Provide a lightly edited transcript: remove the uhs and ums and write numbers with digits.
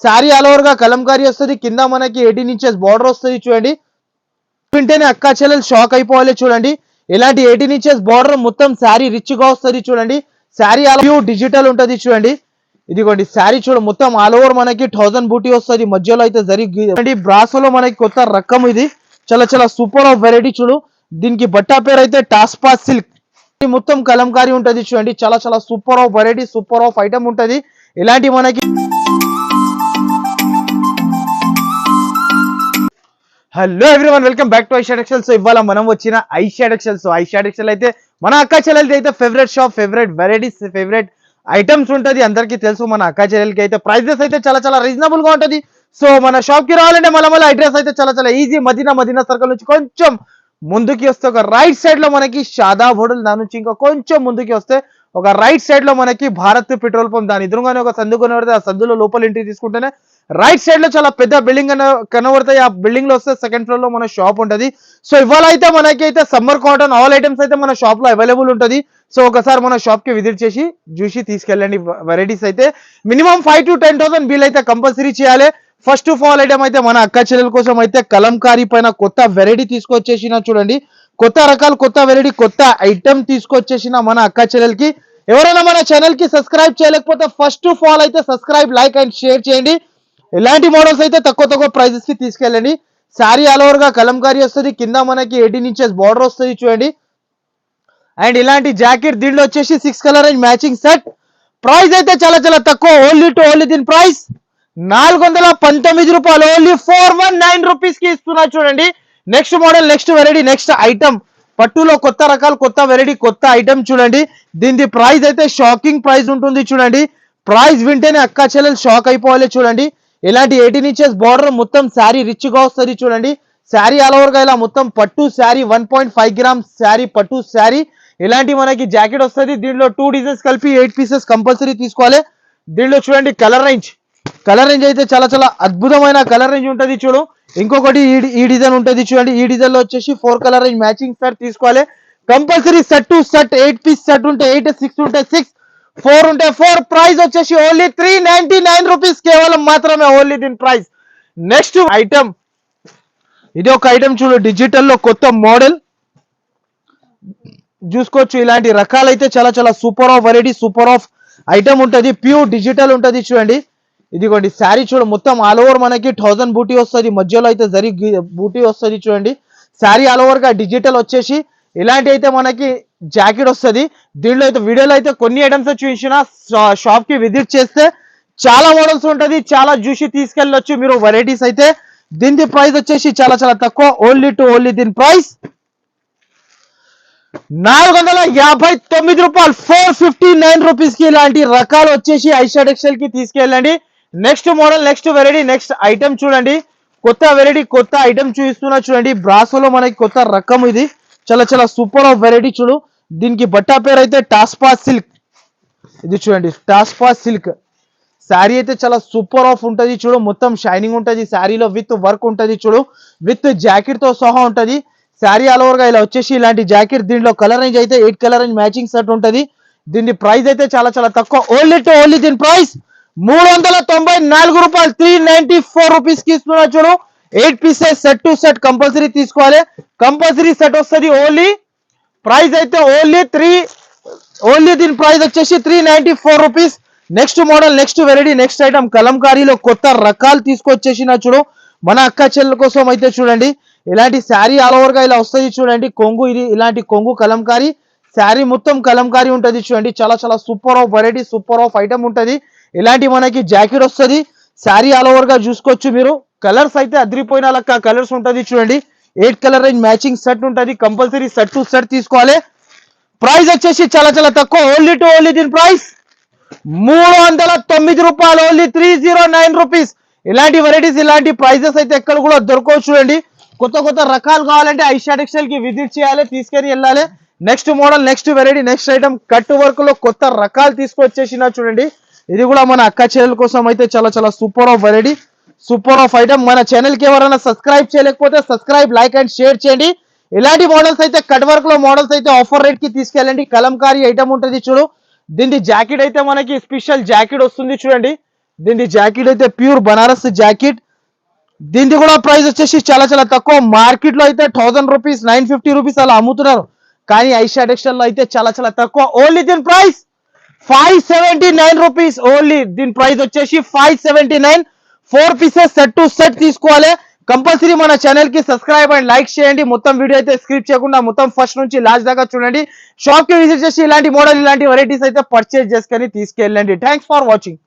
Sari all over గా కలంకారీ వస్తుంది. కింద మనకి 18 ఇంచెస్ బార్డర్ వస్తుంది చూడండి. వింటేనే అక్కా చెల్లెలు షాక్ అయిపోవాలి చూడండి. ఇలాంటి 18 ఇంచెస్ బార్డర్ మొత్తం శారీ రిచ్ గా వస్తుంది చూడండి. శారీ డిజిటల్ ఉంటది చూడండి. ఇదిగోండి శారీ చూడ మొత్తం ఆల్ ఓవర్ మనకి 1000 బూటీ వస్తుంది. మధ్యలో అయితే జరిగి బ్రాసోలో మనకి కొత్త రకం ఇది. చాలా చాలా సూపర్ ఆఫ్ వెరైటీ చూడు. దీనికి బట్టా పేరు అయితే టాస్పా సిల్క్. మొత్తం కలంకారీ ఉంటది చూడండి. చాలా చాలా super of variety, super of item ఉంటది. ఇలాంటి మనకి hello everyone, welcome back to Aisha textile. So ఇవాళ మనం వచ్చిన Aisha textile. So Aisha textile అయితే మన అక్క చెల్లెలది అయితే favourite shop, favourite varieties, favourite items ఉంటది. అందరికీ తెలుసు మన అక్క చెల్లెలకి అయితే ప్రైజెస్ అయితే చాలా చాలా రీజనబుల్ గా ఉంటది. సో మన షాప్ కి రావాలంటే మళ్ళీ అడ్రస్ అయితే చాలా చాలా ఈజీ. మదీనా సర్కిల్ నుంచి కొంచెం ముందుకి వస్తే ఒక రైట్ సైడ్ లో మనకి షాదాబ్ హోటల్, దాని నుంచి ఇంకా కొంచెం ముందుకి వస్తే ఒక రైట్ సైడ్ లో మనకి భారత్ పెట్రోల్ పంప్, దాని ఎదురుగానే ఒక సందు కనబడితే ఆ సందులో లోపల ఎంట్రీ తీసుకుంటేనే రైట్ సైడ్ లో చాలా పెద్ద బిల్డింగ్ కనబడతాయి. ఆ బిల్డింగ్ లో వస్తే సెకండ్ ఫ్లోర్ లో మన షాప్ ఉంటది. సో ఇవాళ అయితే మనకి అయితే సమ్మర్ కాటన్ ఆల్ ఐటమ్స్ అయితే మన షాప్ లో అవైలబుల్ ఉంటది. సో ఒకసారి మన షాప్ కి విజిట్ చేసి చూసి తీసుకెళ్ళండి. వెరైటీస్ అయితే మినిమం 5 to 10,000 బిల్ అయితే కంపల్సరీ చేయాలి. ఫస్ట్ ఆఫ్ ఆల్ ఐటమ్ అయితే మన అక్క చెల్లెల కోసం అయితే కలంకారీ పైన కొత్త వెరైటీ తీసుకొచ్చేసిన చూడండి. కొత్త రకాలు, కొత్త వెరైటీ, కొత్త ఐటమ్ తీసుకొచ్చేసిన మన అక్క చెల్లెలకి. ఎవరైనా మన ఛానల్ కి సబ్స్క్రైబ్ చేయలేకపోతే ఫస్ట్ ఆఫ్ ఆల్ అయితే సబ్స్క్రైబ్, లైక్ అండ్ షేర్ చేయండి. ఇలాంటి మోడల్స్ అయితే తక్కువ ప్రైజెస్ కి తీసుకెళ్ళండి. శారీ ఆల్ ఓవర్ గా కలంకారీ వస్తుంది. కింద మనకి 18 ఇంచెస్ బార్డర్ వస్తుంది చూడండి. అండ్ ఇలాంటి జాకెట్ దీంట్లో వచ్చేసి 6 colour and matching set. Price అయితే చాలా చాలా తక్కువ. ఓన్లీ దీని ప్రైస్ 419 రూపాయలు. ఓన్లీ 419 రూపీస్ కి ఇస్తున్నా చూడండి. Next model, next variety, next item. పట్టులో కొత్త రకాలు, కొత్త వెరైటీ, కొత్త ఐటమ్ చూడండి. దీని ప్రైస్ అయితే షాకింగ్ ప్రైస్ ఉంటుంది చూడండి. ప్రైస్ వింటేనే అక్క చెల్లెలు షాక్ అయిపోవాలి చూడండి. ఇలాంటి 18 ఇంచెస్ బార్డర్ మొత్తం శారీ రిచ్ గా వస్తుంది చూడండి. శారీ ఆల్ ఓవర్ గా ఇలా మొత్తం పట్టు శారీ 1.5 గ్రామ్స్ శారీ, పట్టు శారీ. ఇలాంటి మనకి జాకెట్ వస్తుంది. దీంట్లో 2 డిజైన్స్ కలిపి 8 పీసెస్ కంపల్సరీ తీసుకోవాలి. దీంట్లో చూడండి కలర్ రేంజ్ అయితే చాలా చాలా అద్భుతమైన కలర్ రేంజ్ ఉంటుంది చూడు. ఇంకొకటి ఈ డిజైన్ ఉంటుంది చూడండి. ఈ డిజైన్ లో వచ్చేసి 4 కలర్ రేంజ్ మ్యాచింగ్ సెట్ తీసుకోవాలి compulsory. Set to set 8 piece set ఉంటే 8, 6 ఉంటే 6, 4 ఉంటే 4. ప్రైస్ వచ్చేసి ఓన్లీ 399 రూపీస్ కేవలం మాత్రమే. ఓన్లీ దీని ప్రైస్. నెక్స్ట్ ఐటమ్, ఇది ఒక ఐటమ్ చూడు. డిజిటల్ లో కొత్త మోడల్ చూసుకోవచ్చు. ఇలాంటి రకాలు అయితే చాలా చాలా super of variety, super of item ఉంటుంది. ప్యూర్ డిజిటల్ ఉంటుంది చూడండి. ఇదిగోండి శారీ చూడు. మొత్తం ఆల్ ఓవర్ మనకి 1000 బూటీ వస్తుంది. మధ్యలో అయితే జరిగి బూటీ వస్తుంది చూడండి. శారీ ఆల్ ఓవర్ గా డిజిటల్ వచ్చేసి ఇలాంటి అయితే మనకి జాకెట్ వస్తుంది. దీంట్లో అయితే వీడియోలో అయితే కొన్ని ఐటమ్స్ చూసిన, షాప్ కి విజిట్ చేస్తే చాలా మోడల్స్ ఉంటుంది. చాలా చూసి తీసుకెళ్ళొచ్చు మీరు వెరైటీస్ అయితే. దీని ప్రైస్ వచ్చేసి చాలా చాలా తక్కువ. ఓన్లీ దీని ప్రైస్ 459 రూపాయలు. 459 రూపీస్ కి ఇలాంటి రకాలు వచ్చేసి ఐషా టెక్స్టైల్ కి తీసుకెళ్ళండి. Next model, next variety, next item చూడండి. కొత్త వెరైటీ, కొత్త ఐటమ్ చూపిస్తున్నా చూడండి. బ్రాసోలో మనకి కొత్త రకం ఇది. చాలా చాలా సూపర్ ఆఫ్ వెరైటీ చూడు. దీనికి బట్టా పేరు అయితే టాస్పా సిల్క్. ఇది చూడండి టాస్పా సిల్క్ శారీ అయితే చాలా సూపర్ ఆఫ్ ఉంటుంది చూడు. మొత్తం షైనింగ్ ఉంటుంది శారీలో, విత్ వర్క్ ఉంటుంది చూడు. విత్ జాకెట్ తో సహా ఉంటుంది. శారీ ఆల్ ఓవర్ గా ఇలా వచ్చేసి ఇలాంటి జాకెట్. దీంట్లో కలర్ రేంజ్ అయితే 8 కలర్ రేంజ్ మ్యాచింగ్ సెట్ ఉంటుంది. దీని ప్రైస్ అయితే చాలా చాలా తక్కువ. ఓన్లీ దీని ప్రైస్ 394 రూపాయలు. 394 రూపీస్ కి ఇస్తున్నా చూడు. 8 pieces set to set compulsory తీసుకోవాలి. కంపల్సరీ సెట్ వస్తుంది. ఓన్లీ ప్రైస్ అయితే ఓన్లీ దీని ప్రైస్ వచ్చేసి 394 rupees. Next model, next variety, next item కలంకారీలో కొత్త రకాలు తీసుకొచ్చేసిన చూడు. మన అక్క చెల్లెల కోసం అయితే చూడండి. ఇలాంటి శారీ ఆల్ ఓవర్ గా ఇలా వస్తుంది చూడండి. కొంగు, ఇది ఇలాంటి కొంగు కలంకారీ శారీ మొత్తం కలంకారీ ఉంటుంది చూడండి. చాలా చాలా super of variety, super of item ఉంటుంది. ఇలాంటి మనకి జాకెట్ వస్తుంది. శారీ ఆల్ ఓవర్ గా చూసుకోవచ్చు మీరు. కలర్స్ అయితే అదిరిపోయిన లెక్క కలర్స్ ఉంటుంది చూడండి. 8 కలర్ రేంజ్ మ్యాచింగ్ సెట్ ఉంటుంది. కంపల్సరీ సెట్ టు సెట్ తీసుకోవాలి. ప్రైస్ వచ్చేసి చాలా చాలా తక్కువ. ఓన్లీ దీని ప్రైస్ 309 రూపాయలు. Only 309 rupees. ఇలాంటి వెరైటీస్, ఇలాంటి ప్రైజెస్ అయితే ఎక్కడ కూడా దొరకవు చూడండి. కొత్త రకాలు కావాలంటే ఐషా టెక్స్టైల్ కి విజిట్ చేయాలి, తీసుకొని వెళ్ళాలి. Next model, next variety, next item cut work లో కొత్త రకాలు తీసుకొచ్చేసిన చూడండి. ఇది కూడా మన అక్క చెల్లెల కోసం అయితే చాలా చాలా super of variety, super of item. మన ఛానల్ కి ఎవరైనా సబ్స్క్రైబ్ చేయలేకపోతే సబ్స్క్రైబ్, లైక్ అండ్ షేర్ చేయండి. ఇలాంటి మోడల్స్ అయితే కట్ వర్క్ లో మోడల్స్ అయితే ఆఫర్ రేట్ కి తీసుకెళ్ళండి. కలంకారీ ఐటమ్ ఉంటుంది చూడు. దీని జాకెట్ అయితే మనకి స్పెషల్ జాకెట్ వస్తుంది చూడండి. దీని జాకెట్ అయితే ప్యూర్ బనారస్ జాకెట్. దీనికి కూడా ప్రైస్ వచ్చేసి చాలా చాలా తక్కువ. మార్కెట్ లో అయితే 1000 రూపీస్ 950 రూపీస్ అలా అమ్ముతున్నారు. కానీ ఐషా టెక్స్టైల్ లో అయితే చాలా చాలా తక్కువ. ఓన్లీ దీని ప్రైస్ 579 రూపీస్. ఓన్లీ దీని ప్రైస్ వచ్చేసి 579. 4 పీసెస్ సెట్ టు సెట్ తీసుకోవాలి. కంపల్సరీ మన ఛానల్ కి సబ్స్క్రైబ్ అండ్ లైక్ చేయండి. మొత్తం వీడియో అయితే స్క్రిప్ట్ చేయకుండా మొత్తం ఫస్ట్ నుంచి లాస్ట్ దాకా చూడండి. షాప్ కి విజిట్ చేసి ఇలాంటి మోడల్ ఇలాంటి వెరైటీస్ అయితే పర్చేజ్ చేసుకొని తీసుకెళ్ళండి. Thanks for watching.